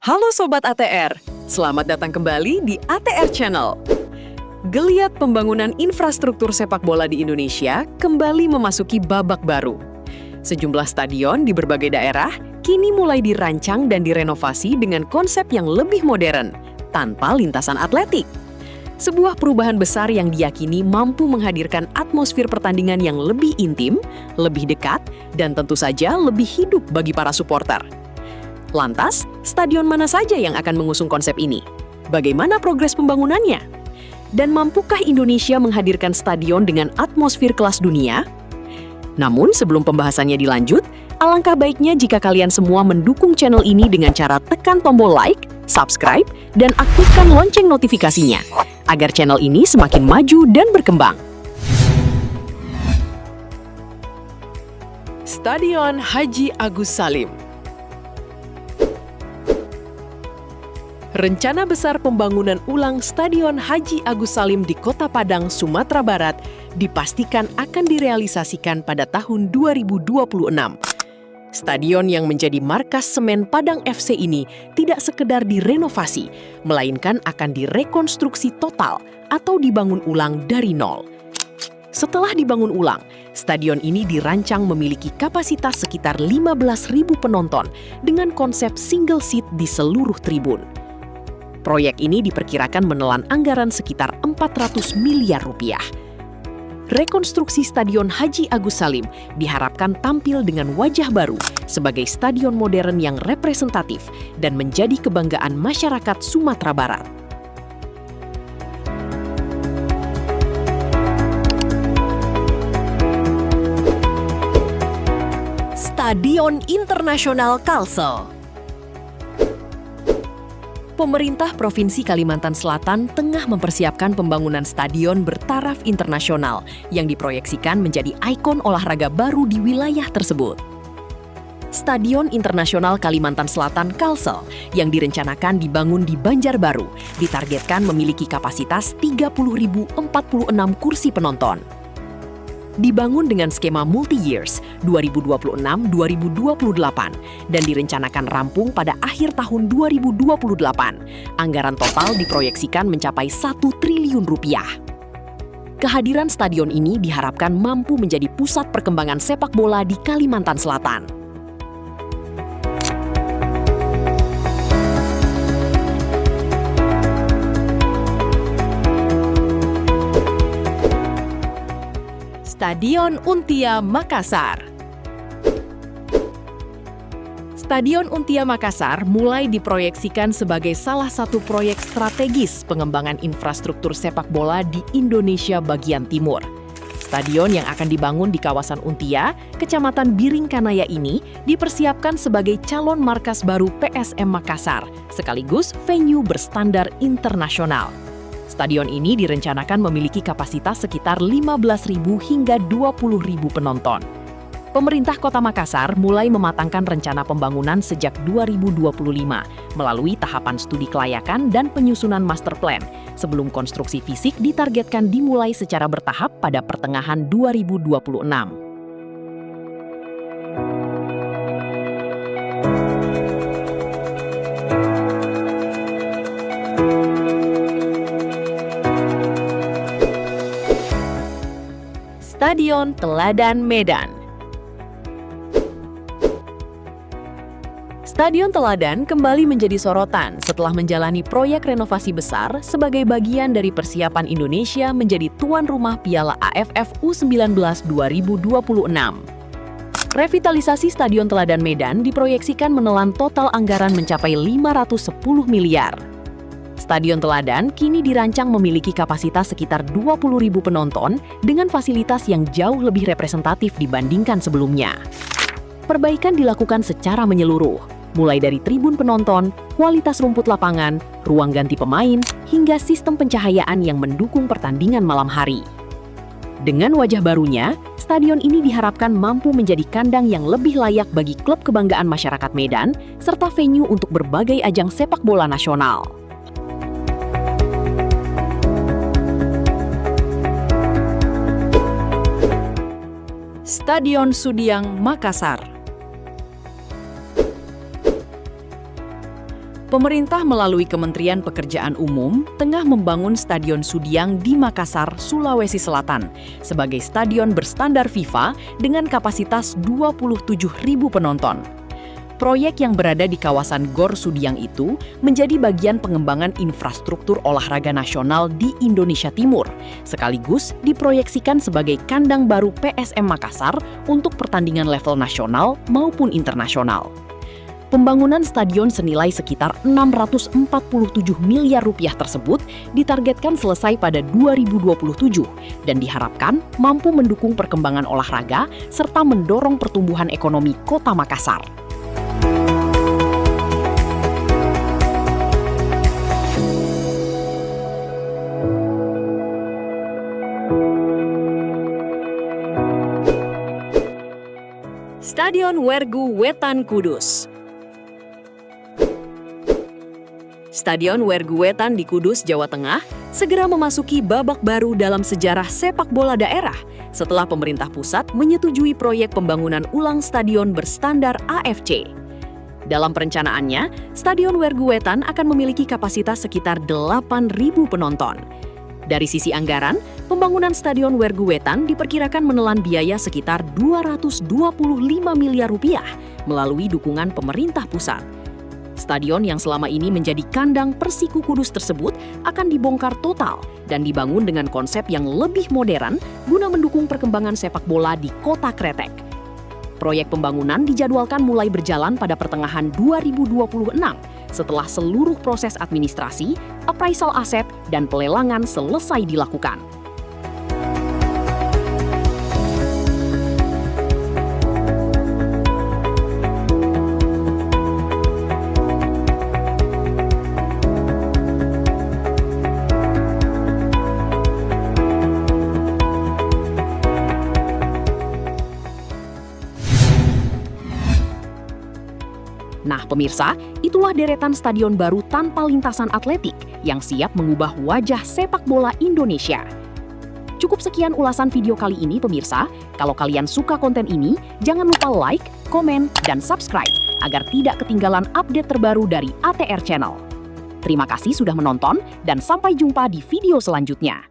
Halo Sobat ATR, selamat datang kembali di ATR Channel. Geliat pembangunan infrastruktur sepak bola di Indonesia kembali memasuki babak baru. Sejumlah stadion di berbagai daerah kini mulai dirancang dan direnovasi dengan konsep yang lebih modern, tanpa lintasan atletik. Sebuah perubahan besar yang diyakini mampu menghadirkan atmosfer pertandingan yang lebih intim, lebih dekat, dan tentu saja lebih hidup bagi para supporter. Lantas, stadion mana saja yang akan mengusung konsep ini? Bagaimana progres pembangunannya? Dan mampukah Indonesia menghadirkan stadion dengan atmosfer kelas dunia? Namun sebelum pembahasannya dilanjut, alangkah baiknya jika kalian semua mendukung channel ini dengan cara tekan tombol like, subscribe, dan aktifkan lonceng notifikasinya, agar channel ini semakin maju dan berkembang. Stadion Haji Agus Salim. Rencana besar pembangunan ulang Stadion Haji Agus Salim di Kota Padang, Sumatera Barat dipastikan akan direalisasikan pada tahun 2026. Stadion yang menjadi markas semen Padang FC ini tidak sekedar direnovasi, melainkan akan direkonstruksi total atau dibangun ulang dari nol. Setelah dibangun ulang, stadion ini dirancang memiliki kapasitas sekitar 15.000 penonton dengan konsep single seat di seluruh tribun. Proyek ini diperkirakan menelan anggaran sekitar 400 miliar rupiah. Rekonstruksi Stadion Haji Agus Salim diharapkan tampil dengan wajah baru sebagai stadion modern yang representatif dan menjadi kebanggaan masyarakat Sumatera Barat. Stadion Internasional Kalsel. Pemerintah Provinsi Kalimantan Selatan tengah mempersiapkan pembangunan stadion bertaraf internasional yang diproyeksikan menjadi ikon olahraga baru di wilayah tersebut. Stadion Internasional Kalimantan Selatan Kalsel yang direncanakan dibangun di Banjarbaru ditargetkan memiliki kapasitas 30.046 kursi penonton. Dibangun dengan skema multi-years 2026-2028 dan direncanakan rampung pada akhir tahun 2028. Anggaran total diproyeksikan mencapai 1 triliun rupiah. Kehadiran stadion ini diharapkan mampu menjadi pusat perkembangan sepak bola di Kalimantan Selatan. Stadion Untia Makassar. Stadion Untia Makassar mulai diproyeksikan sebagai salah satu proyek strategis pengembangan infrastruktur sepak bola di Indonesia bagian timur. Stadion yang akan dibangun di kawasan Untia, Kecamatan Biringkanaya ini dipersiapkan sebagai calon markas baru PSM Makassar, sekaligus venue berstandar internasional. Stadion ini direncanakan memiliki kapasitas sekitar 15.000 hingga 20.000 penonton. Pemerintah Kota Makassar mulai mematangkan rencana pembangunan sejak 2025 melalui tahapan studi kelayakan dan penyusunan master plan, sebelum konstruksi fisik ditargetkan dimulai secara bertahap pada pertengahan 2026. Stadion Teladan Medan. Stadion Teladan kembali menjadi sorotan setelah menjalani proyek renovasi besar sebagai bagian dari persiapan Indonesia menjadi tuan rumah Piala AFF U19 2026. Revitalisasi Stadion Teladan Medan diproyeksikan menelan total anggaran mencapai 510 miliar. Stadion Teladan kini dirancang memiliki kapasitas sekitar 20.000 penonton dengan fasilitas yang jauh lebih representatif dibandingkan sebelumnya. Perbaikan dilakukan secara menyeluruh, mulai dari tribun penonton, kualitas rumput lapangan, ruang ganti pemain, hingga sistem pencahayaan yang mendukung pertandingan malam hari. Dengan wajah barunya, stadion ini diharapkan mampu menjadi kandang yang lebih layak bagi klub kebanggaan masyarakat Medan, serta venue untuk berbagai ajang sepak bola nasional. Stadion Sudiang Makassar. Pemerintah melalui Kementerian Pekerjaan Umum tengah membangun Stadion Sudiang di Makassar, Sulawesi Selatan sebagai stadion berstandar FIFA dengan kapasitas 27.000 penonton. Proyek yang berada di kawasan Gor Sudiang itu menjadi bagian pengembangan infrastruktur olahraga nasional di Indonesia Timur, sekaligus diproyeksikan sebagai kandang baru PSM Makassar untuk pertandingan level nasional maupun internasional. Pembangunan stadion senilai sekitar 647 miliar rupiah tersebut ditargetkan selesai pada 2027 dan diharapkan mampu mendukung perkembangan olahraga serta mendorong pertumbuhan ekonomi Kota Makassar. Stadion Wergu Wetan Kudus. Stadion Wergu Wetan di Kudus, Jawa Tengah, segera memasuki babak baru dalam sejarah sepak bola daerah setelah pemerintah pusat menyetujui proyek pembangunan ulang stadion berstandar AFC. Dalam perencanaannya, Stadion Wergu Wetan akan memiliki kapasitas sekitar 8.000 penonton. Dari sisi anggaran, pembangunan Stadion Wergu Wetan diperkirakan menelan biaya sekitar 225 miliar rupiah melalui dukungan pemerintah pusat. Stadion yang selama ini menjadi kandang Persiku Kudus tersebut akan dibongkar total dan dibangun dengan konsep yang lebih modern guna mendukung perkembangan sepak bola di Kota Kretek. Proyek pembangunan dijadwalkan mulai berjalan pada pertengahan 2026 setelah seluruh proses administrasi, appraisal aset, dan pelelangan selesai dilakukan. Nah pemirsa, itulah deretan stadion baru tanpa lintasan atletik yang siap mengubah wajah sepak bola Indonesia. Cukup sekian ulasan video kali ini pemirsa. Kalau kalian suka konten ini, jangan lupa like, komen, dan subscribe agar tidak ketinggalan update terbaru dari ATR Channel. Terima kasih sudah menonton dan sampai jumpa di video selanjutnya.